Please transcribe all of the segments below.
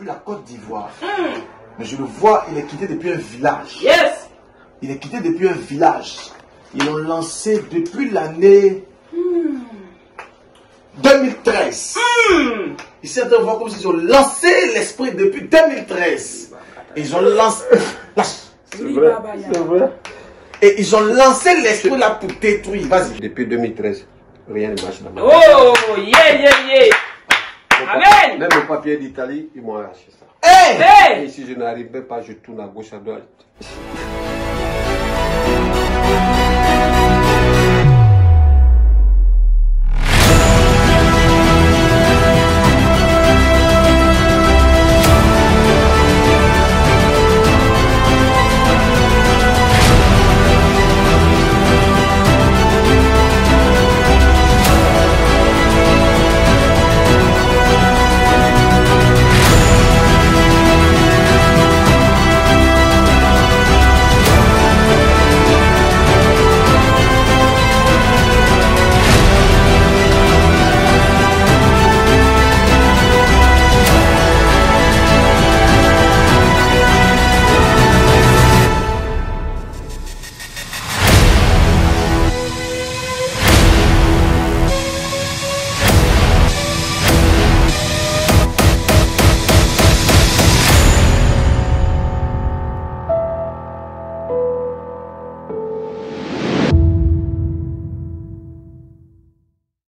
La Côte d'Ivoire. Mais je le vois, il est quitté depuis un village. Yes. Il est quitté depuis un village. Ils l'ont lancé depuis l'année 2013. Ils sont en train de voir comme s'ils ont lancé l'esprit depuis 2013. Ils ont lancé... C'est vrai, c'est vrai. Et ils ont lancé l'esprit là pour détruire. Vas-y. Depuis 2013, rien ne marche dans ma vie. Oh, yeah, yeah, yeah. Amen. Même le papier d'Italie, ils m'ont arraché ça. Hey! Hey. Et si je n'arrive même pas, je tourne à gauche, à droite.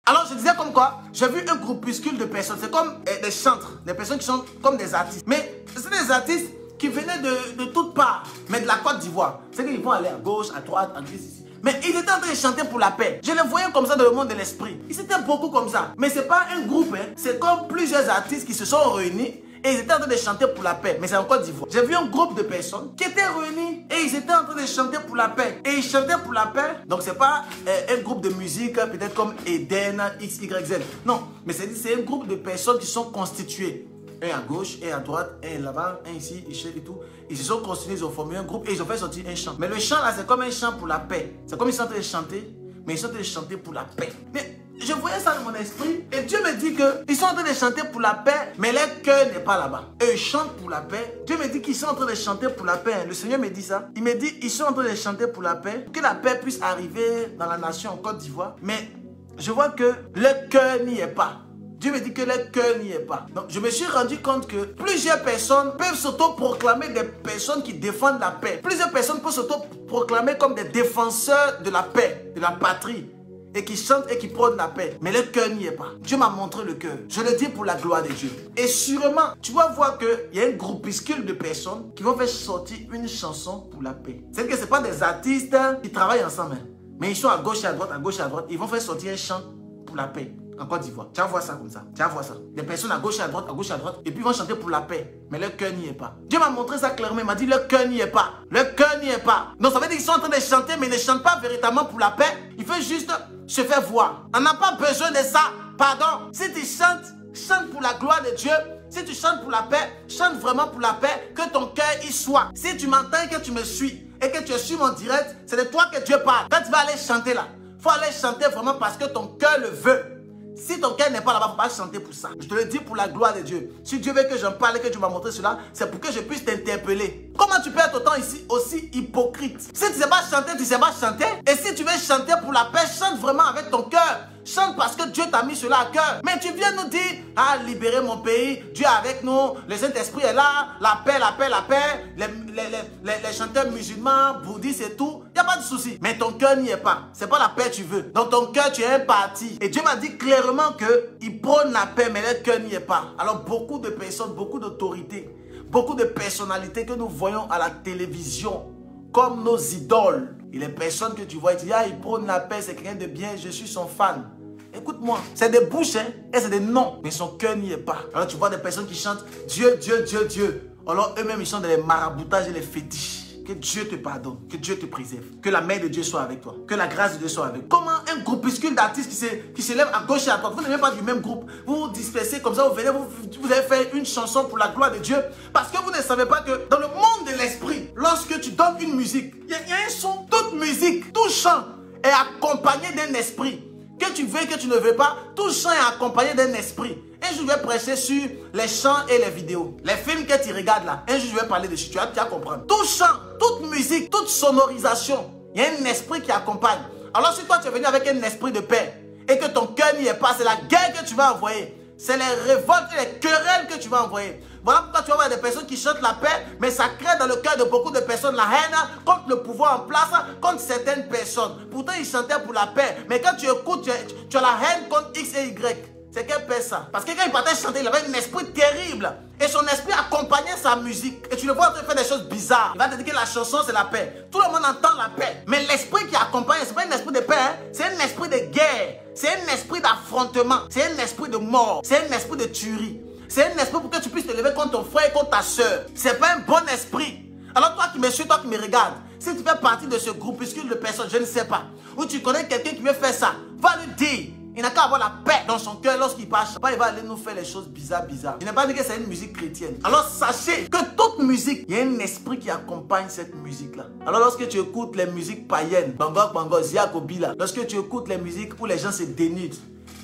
Alors je disais comme quoi, j'ai vu un groupuscule de personnes, c'est comme des chantres, des personnes qui sont comme des artistes. Mais c'est des artistes qui venaient de toutes parts, mais de la Côte d'Ivoire. C'est qu'ils vont aller à gauche, à droite, en gris, ici. Mais ils étaient en train de chanter pour la paix. Je les voyais comme ça dans le monde de l'esprit. Ils étaient beaucoup comme ça. Mais c'est pas un groupe, hein. C'est comme plusieurs artistes qui se sont réunis. Et ils étaient en train de chanter pour la paix. Mais c'est en Côte d'Ivoire. J'ai vu un groupe de personnes qui étaient réunis. Et ils étaient en train de chanter pour la paix. Et ils chantaient pour la paix. Donc c'est pas un groupe de musique peut-être comme Eden, X, Y, Z. Non. Mais c'est un groupe de personnes qui sont constituées. Un à gauche, un à droite, un là-bas, un ici, ici et tout. Ils se sont constitués, ils ont formé un groupe et ils ont fait sortir un chant. Mais le chant là, c'est comme un chant pour la paix. C'est comme ils sont en train de chanter, mais ils sont en train de chanter pour la paix. Mais je voyais ça dans mon esprit et Dieu me dit qu'ils sont en train de chanter pour la paix, mais leur cœur n'est pas là-bas. Eux, ils chantent pour la paix. Dieu me dit qu'ils sont en train de chanter pour la paix. Le Seigneur me dit ça. Il me dit ils sont en train de chanter pour la paix, que la paix puisse arriver dans la nation en Côte d'Ivoire. Mais je vois que leur cœur n'y est pas. Dieu me dit que leur cœur n'y est pas. Donc, je me suis rendu compte que plusieurs personnes peuvent s'auto-proclamer des personnes qui défendent la paix. Plusieurs personnes peuvent s'auto-proclamer comme des défenseurs de la paix, de la patrie. Et qui chantent et qui prônent la paix. Mais leur cœur n'y est pas. Dieu m'a montré le cœur. Je le dis pour la gloire de Dieu. Et sûrement, tu vas voir qu'il y a un groupuscule de personnes qui vont faire sortir une chanson pour la paix. C'est que ce n'est pas des artistes qui travaillent ensemble. Hein. Mais ils sont à gauche et à droite, à gauche et à droite. Ils vont faire sortir un chant pour la paix. En Côte d'Ivoire. Tu vas voir ça comme ça. Tu vas voir ça. Des personnes à gauche et à droite, à gauche et à droite. Et puis ils vont chanter pour la paix. Mais leur cœur n'y est pas. Dieu m'a montré ça clairement. Il m'a dit leur cœur n'y est pas. Leur cœur n'y est pas. Donc ça veut dire qu'ils sont en train de chanter, mais ils ne chantent pas véritablement pour la paix. Il faut juste se faire voir. On n'a pas besoin de ça. Pardon. Si tu chantes, chante pour la gloire de Dieu. Si tu chantes pour la paix, chante vraiment pour la paix. Que ton cœur y soit. Si tu m'entends et que tu me suis et que tu suis mon direct, c'est de toi que Dieu parle. Quand tu vas aller chanter là, il faut aller chanter vraiment parce que ton cœur le veut. Si ton cœur n'est pas là-bas, il ne faut pas chanter pour ça. Je te le dis pour la gloire de Dieu. Si Dieu veut que j'en parle et que tu m'as montré cela, c'est pour que je puisse t'interpeller. Comment tu peux être autant ici aussi hypocrite? Si tu ne sais pas chanter, tu ne sais pas chanter. Et si tu veux chanter pour la paix, chante vraiment avec ton cœur. Chante parce que Dieu t'a mis cela à cœur. Mais tu viens nous dire, ah, libérer mon pays, Dieu est avec nous, le Saint-Esprit est là, la paix, la paix, la paix, les chanteurs musulmans, bouddhistes et tout, il n'y a pas de souci. Mais ton cœur n'y est pas. C'est pas la paix que tu veux. Dans ton cœur, tu es un parti. Et Dieu m'a dit clairement qu'il prône la paix, mais leur cœur n'y est pas. Alors beaucoup de personnes, beaucoup d'autorités, beaucoup de personnalités que nous voyons à la télévision comme nos idoles. Et les personnes que tu vois, tu dis, ah, il prône la paix, c'est quelqu'un de bien, je suis son fan. Écoute-moi, c'est des bouches, hein, et c'est des noms, mais son cœur n'y est pas. Alors tu vois des personnes qui chantent Dieu, Dieu, Dieu, Dieu. Alors eux-mêmes, ils chantent dans les maraboutages et les fétiches. Que Dieu te pardonne, que Dieu te préserve, que la main de Dieu soit avec toi, que la grâce de Dieu soit avec toi. Comment un groupuscule d'artistes qui se lève à gauche et à droite, vous n'êtes pas du même groupe, vous vous dispersez comme ça, vous venez, vous avez fait une chanson pour la gloire de Dieu, parce que vous ne savez pas que dans le monde de l'esprit, lorsque tu donnes une musique, il y a un son, toute musique, tout chant est accompagné d'un esprit. Que tu veux, que tu ne veux pas, tout chant est accompagné d'un esprit. Un jour, je vais prêcher sur les chants et les vidéos. Les films que tu regardes là, un jour, je vais parler dessus. Tu vas comprendre. Tout chant, toute musique, toute sonorisation, il y a un esprit qui accompagne. Alors, si toi, tu es venu avec un esprit de paix et que ton cœur n'y est pas, c'est la guerre que tu vas envoyer. C'est les révoltes et les querelles que tu vas envoyer. Voilà pourquoi tu vas voir des personnes qui chantent la paix, mais ça crée dans le cœur de beaucoup de personnes la haine contre le pouvoir en place, contre certaines personnes. Pourtant, ils chantaient pour la paix, mais quand tu écoutes, tu as la haine contre X et Y. C'est quelle paix ça? Parce que quand il partait chanter, il avait un esprit terrible. Et son esprit accompagnait sa musique. Et tu le vois en train de faire des choses bizarres. Il va te dire que la chanson, c'est la paix. Tout le monde entend la paix. Mais l'esprit qui accompagne, ce n'est pas un esprit de paix, hein? C'est un esprit de guerre. C'est un esprit d'affrontement. C'est un esprit de mort. C'est un esprit de tuerie. C'est un esprit pour que tu puisses te lever contre ton frère et contre ta soeur. C'est pas un bon esprit. Alors toi qui me suis, toi qui me regardes, si tu fais partie de ce groupuscule de personnes, je ne sais pas, ou tu connais quelqu'un qui veut faire ça, va lui dire. Il n'a qu'à avoir la paix dans son cœur lorsqu'il passe. Pas il va aller nous faire les choses bizarres. Je n'ai pas dit que c'est une musique chrétienne. Alors sachez que toute musique, il y a un esprit qui accompagne cette musique-là. Alors lorsque tu écoutes les musiques païennes, Bangok, Bangok, Ziakobila, lorsque tu écoutes les musiques où les gens se dénudent,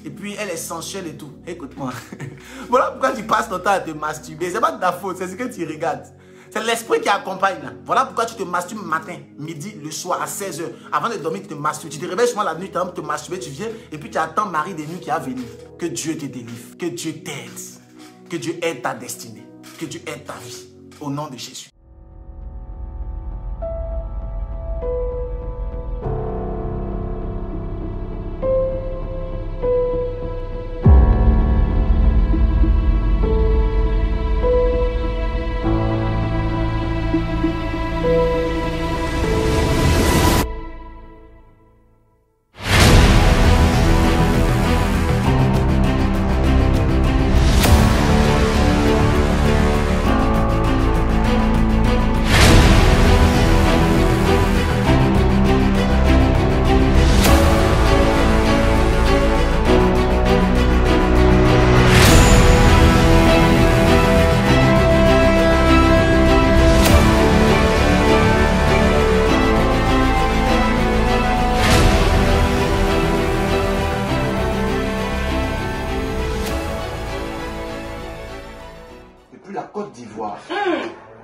et puis elle est sensuelle et tout, écoute-moi. Voilà pourquoi tu passes ton temps à te masturber. C'est pas de ta faute, c'est ce que tu regardes. C'est l'esprit qui accompagne là. Voilà pourquoi tu te masturbes matin, midi, le soir, à 16 h. Avant de dormir, tu te masturbes. Tu te réveilles souvent la nuit, tu as envie de te masturber, tu viens et puis tu attends Marie des nuits qui a venu. Que Dieu te délivre, que Dieu t'aide, que Dieu aide ta destinée, que Dieu aide ta vie. Au nom de Jésus. La Côte d'Ivoire.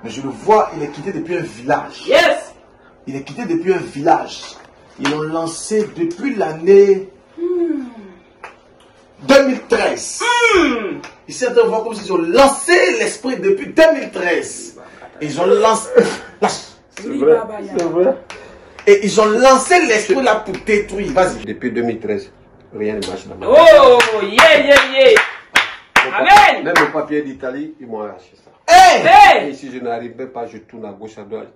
Mais je le vois, il est quitté depuis un village. Yes. Il est quitté depuis un village. Ils l'ont lancé depuis l'année 2013. Ils sont en train de voir comme s'ils ont lancé l'esprit depuis 2013. Ils ont lancé... C'est vrai, c'est vrai. Et ils ont lancé l'esprit là pour détruire. Vas-y. Depuis 2013, rien ne marche dans ma vie. Oh, yeah, yeah, yeah. Amen. Même le papier d'Italie, ils m'ont arraché ça. Hey! Hey! Et si je n'arrivais pas, je tourne à gauche, à droite.